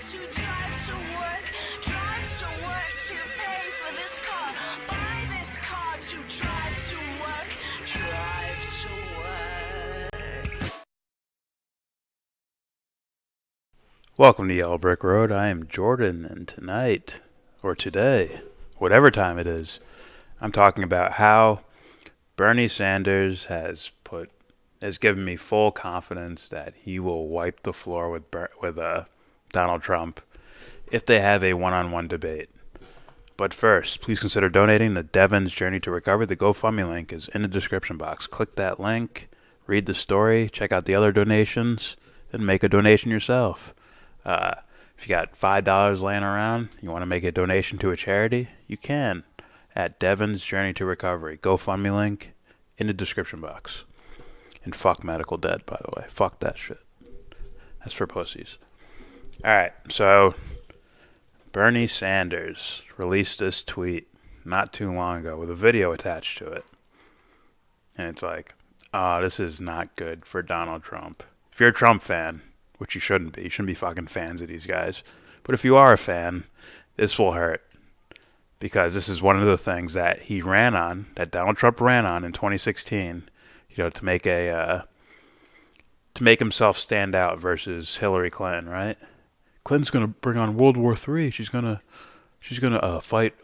to drive to work to pay for this car, buy this car to drive to work, drive to work. Welcome to Yellow Brick Road. I am Jordan, and tonight, or today, whatever time it is, I'm talking about how Bernie Sanders has given me full confidence that he will wipe the floor with Donald Trump if they have a one-on-one debate. But first, please consider donating to Devon's Journey to Recovery. The GoFundMe link is in the description box. Click that link, read the story, check out the other donations, then make a donation yourself. If you got $5 laying around, you want to make a donation to a charity, you can at Devon's Journey to Recovery. GoFundMe link in the description box. And fuck medical debt, by the way. Fuck that shit. That's for pussies. Alright, so Bernie Sanders released this tweet not too long ago with a video attached to it. And it's like, this is not good for Donald Trump. If you're a Trump fan, which you shouldn't be fucking fans of these guys. But if you are a fan, this will hurt. Because this is one of the things that that Donald Trump ran on in 2016, to make himself stand out versus Hillary Clinton, right? Clinton's gonna bring on World War III. She's gonna fight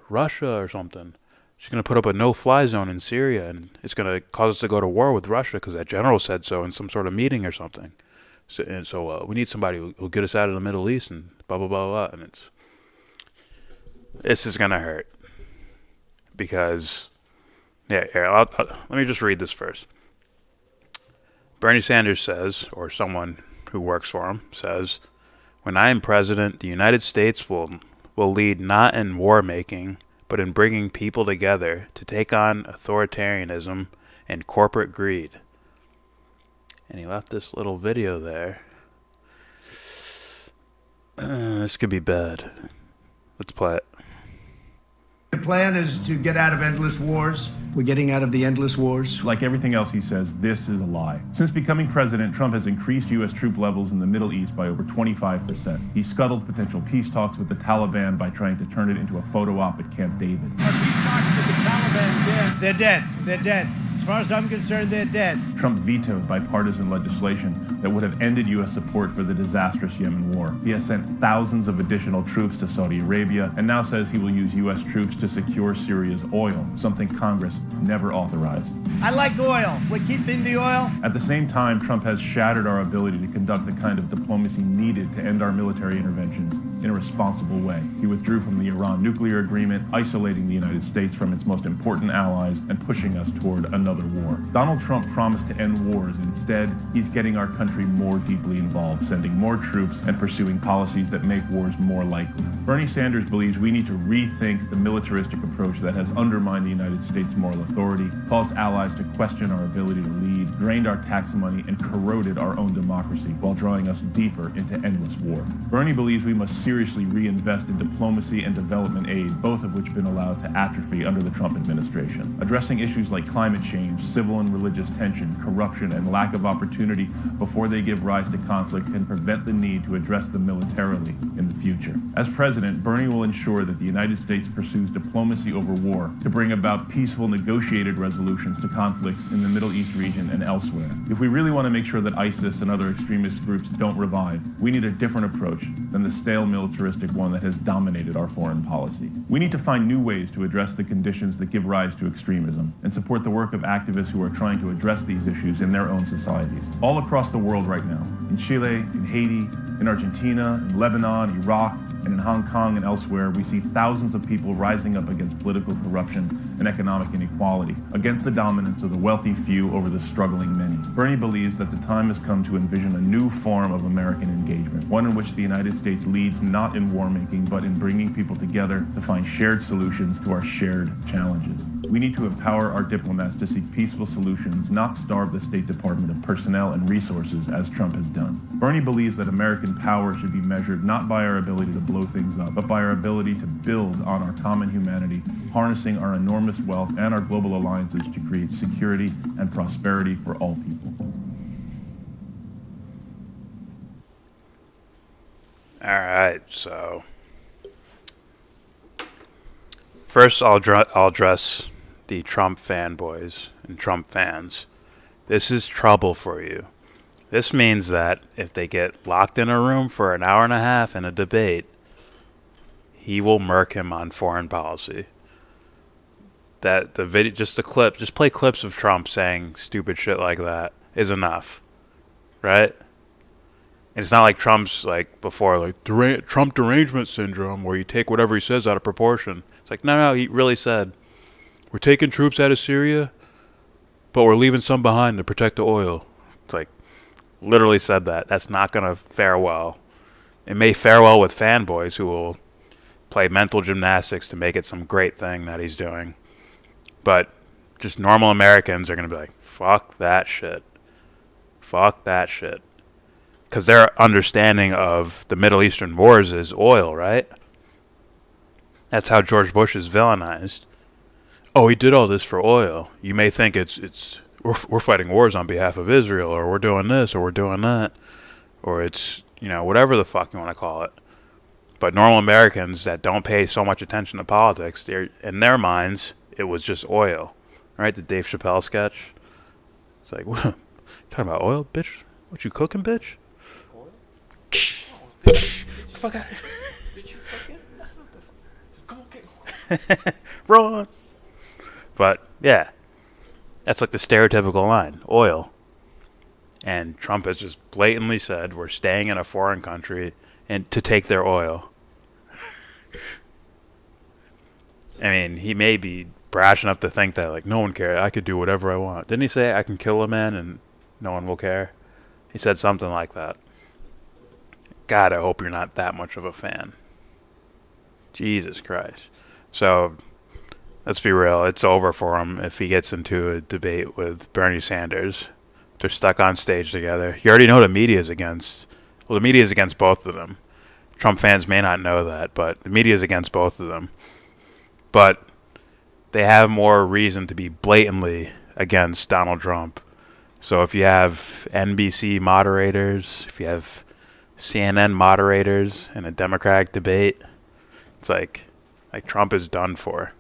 Russia or something. She's gonna put up a no-fly zone in Syria, and it's gonna cause us to go to war with Russia because that general said so in some sort of meeting or something. So we need somebody who'll get us out of the Middle East and blah blah blah blah. And this is gonna hurt because let me just read this first. Bernie Sanders says, or someone who works for him says, "When I am president, the United States will lead not in war making, but in bringing people together to take on authoritarianism and corporate greed." And he left this little video there. This could be bad. Let's play it. The plan is to get out of endless wars. We're getting out of the endless wars. Like everything else he says, this is a lie. Since becoming president, Trump has increased U.S. troop levels in the Middle East by over 25%. He scuttled potential peace talks with the Taliban by trying to turn it into a photo op at Camp David. Are peace talks with the Taliban dead? They're dead. They're dead. As far as I'm concerned, they're dead. Trump vetoed bipartisan legislation that would have ended U.S. support for the disastrous Yemen war. He has sent thousands of additional troops to Saudi Arabia and now says he will use U.S. troops to secure Syria's oil, something Congress never authorized. I like oil. We're keeping the oil. At the same time, Trump has shattered our ability to conduct the kind of diplomacy needed to end our military interventions in a responsible way. He withdrew from the Iran nuclear agreement, isolating the United States from its most important allies and pushing us toward another war. Donald Trump promised to end wars. Instead, he's getting our country more deeply involved, sending more troops and pursuing policies that make wars more likely. Bernie Sanders believes we need to rethink the militaristic approach that has undermined the United States' moral authority, caused allies to question our ability to lead, drained our tax money, and corroded our own democracy while drawing us deeper into endless war. Bernie believes we must seriously reinvest in diplomacy and development aid, both of which have been allowed to atrophy under the Trump administration. Addressing issues like climate change, civil and religious tension, corruption, and lack of opportunity before they give rise to conflict can prevent the need to address them militarily in the future. As president, Bernie will ensure that the United States pursues diplomacy over war to bring about peaceful negotiated resolutions to conflicts in the Middle East region and elsewhere. If we really want to make sure that ISIS and other extremist groups don't revive, we need a different approach than the stale militaristic one that has dominated our foreign policy. We need to find new ways to address the conditions that give rise to extremism and support the work of activists who are trying to address these issues in their own societies. All across the world right now, in Chile, in Haiti, in Argentina, in Lebanon, Iraq, and in Hong Kong and elsewhere, we see thousands of people rising up against political corruption and economic inequality, against the dominance of the wealthy few over the struggling many. Bernie believes that the time has come to envision a new form of American engagement, one in which the United States leads not in war-making, but in bringing people together to find shared solutions to our shared challenges. We need to empower our diplomats to seek peaceful solutions, not starve the State Department of personnel and resources as Trump has done. Bernie believes that American power should be measured not by our ability to blow things up, but by our ability to build on our common humanity, harnessing our enormous wealth and our global alliances to create security and prosperity for all people. All right, so first I'll address the Trump fanboys and Trump fans. This is trouble for you. This means that if they get locked in a room for an hour and a half in a debate, he will murk him on foreign policy. That the video, just play clips of Trump saying stupid shit like that is enough, right? And it's not like Trump's like before, like Trump derangement syndrome, where you take whatever he says out of proportion. It's like, no, he really said, we're taking troops out of Syria, but we're leaving some behind to protect the oil. It's like, literally said that. That's not going to fare well. It may fare well with fanboys who will play mental gymnastics to make it some great thing that he's doing. But just normal Americans are going to be like, fuck that shit. Fuck that shit. Because their understanding of the Middle Eastern wars is oil, right? That's how George Bush is villainized. Oh, he did all this for oil. You may think we're fighting wars on behalf of Israel, or we're doing this, or we're doing that, or it's, whatever the fuck you want to call it. But normal Americans that don't pay so much attention to politics, in their minds, it was just oil, right? The Dave Chappelle sketch. It's like, what? Talking about oil, bitch? What you cooking, bitch? Oil? Fuck out of here. Did you cook it? Come on, get run. But yeah, that's like the stereotypical line, oil. And Trump has just blatantly said we're staying in a foreign country and to take their oil. I mean, he may be brash enough to think that, like, no one cares. I could do whatever I want. Didn't he say I can kill a man and no one will care? He said something like that. God, I hope you're not that much of a fan. Jesus Christ. So, let's be real. It's over for him if he gets into a debate with Bernie Sanders. They're stuck on stage together. You already know the media is against. Well, the media is against both of them. Trump fans may not know that, but the media is against both of them. But they have more reason to be blatantly against Donald Trump. So if you have NBC moderators, if you have CNN moderators in a Democratic debate, it's like Trump is done for.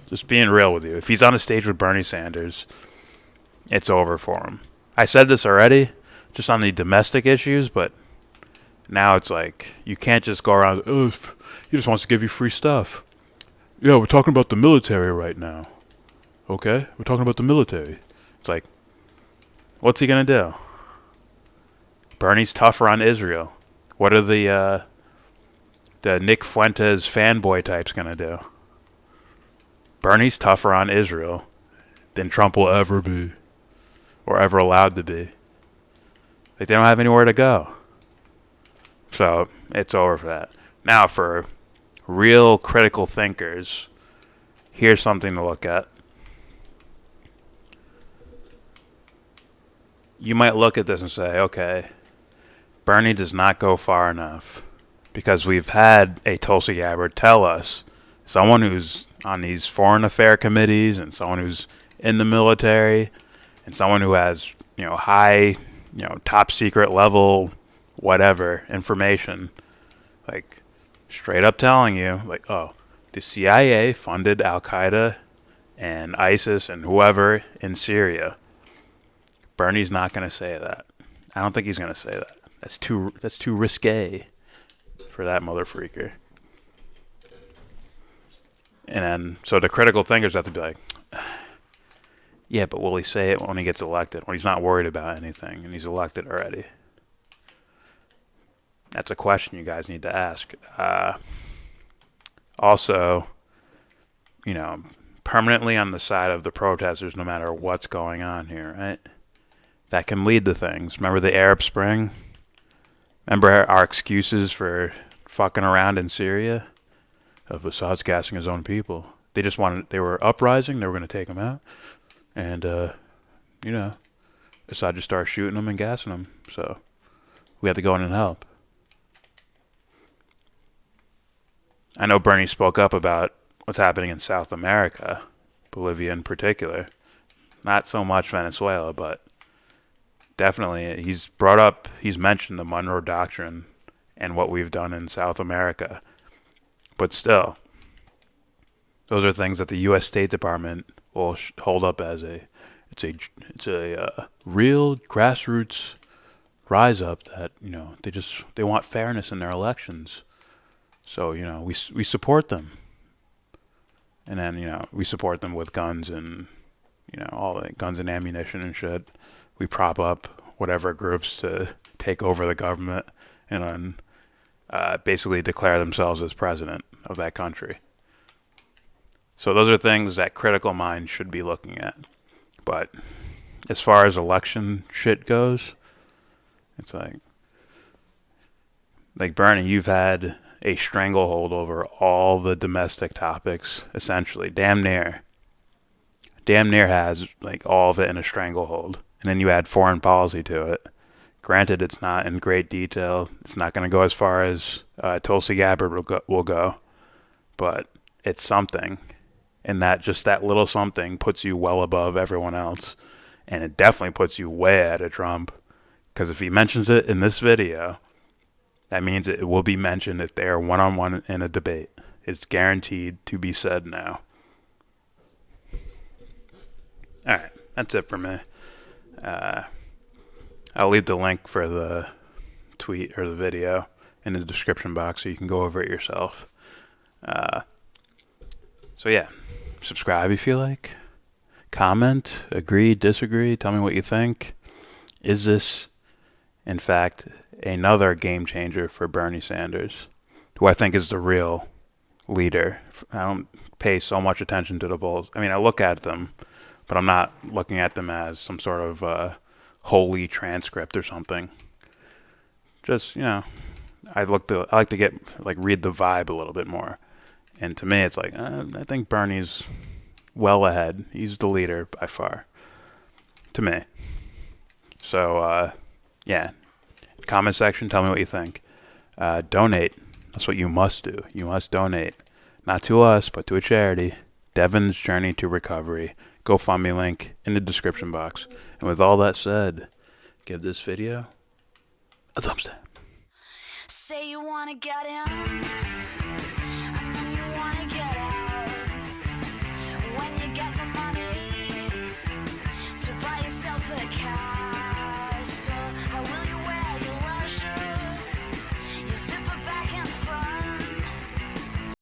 Just being real with you. If he's on a stage with Bernie Sanders, it's over for him. I said this already, just on the domestic issues, but now it's like, you can't just go around, oh, he just wants to give you free stuff. Yeah, we're talking about the military right now. Okay? We're talking about the military. It's like, what's he going to do? Bernie's tougher on Israel. What are the Nick Fuentes fanboy types going to do? Bernie's tougher on Israel than Trump will ever be. Or ever allowed to be. Like, they don't have anywhere to go. So, it's over for that. Now, for real critical thinkers, here's something to look at. You might look at this and say, okay, Bernie does not go far enough. Because we've had a Tulsi Gabbard tell us, someone who's on these foreign affair committees and someone who's in the military and someone who has, high, top secret level, whatever, information, like, straight up telling you, like, oh, the CIA funded Al-Qaeda and ISIS and whoever in Syria. Bernie's not going to say that. I don't think he's going to say that. That's too risque for that mother freaker. And then, so the critical thinkers have to be like, yeah, but will he say it when he gets elected, when he's not worried about anything and he's elected already? That's a question you guys need to ask. Also, permanently on the side of the protesters no matter what's going on here, right? That can lead to things. Remember the Arab Spring? Remember our excuses for fucking around in Syria? Of Assad's gassing his own people. They were uprising, they were going to take him out. And, Assad just started shooting them and gassing them. So, we had to go in and help. I know Bernie spoke up about what's happening in South America, Bolivia in particular. Not so much Venezuela, but definitely he's mentioned the Monroe Doctrine and what we've done in South America. But still, those are things that the U.S. State Department will hold up as it's a real grassroots rise up that, they want fairness in their elections. So, we support them. And then, we support them with guns and, all the guns and ammunition and shit. We prop up whatever groups to take over the government and then basically declare themselves as president of that country. So those are things that critical minds should be looking at. But as far as election shit goes, it's like Bernie, you've had a stranglehold over all the domestic topics, essentially. Damn near has all of it in a stranglehold. And then you add foreign policy to it. Granted, it's not in great detail. It's not going to go as far as Tulsi Gabbard will go. But it's something. And that little something puts you well above everyone else. And it definitely puts you way ahead of Trump. Because if he mentions it in this video, that means it will be mentioned if they are one-on-one in a debate. It's guaranteed to be said now. Alright, that's it for me. I'll leave the link for the tweet or the video in the description box so you can go over it yourself. So yeah, subscribe if you like. Comment, agree, disagree, tell me what you think. Is this, in fact, another game changer for Bernie Sanders, who I think is the real leader? I don't pay so much attention to the polls. I mean, I look at them, but I'm not looking at them as some sort of holy transcript or something. Just, I like to get read the vibe a little bit more. And to me, it's I think Bernie's well ahead. He's the leader by far, to me. So, yeah. Comment section, tell me what you think. Donate. That's what you must do. You must donate. Not to us, but to a charity. Devon's Journey to Recovery. GoFundMe link in the description box. And with all that said, give this video a thumbs down. Say you wanna get in.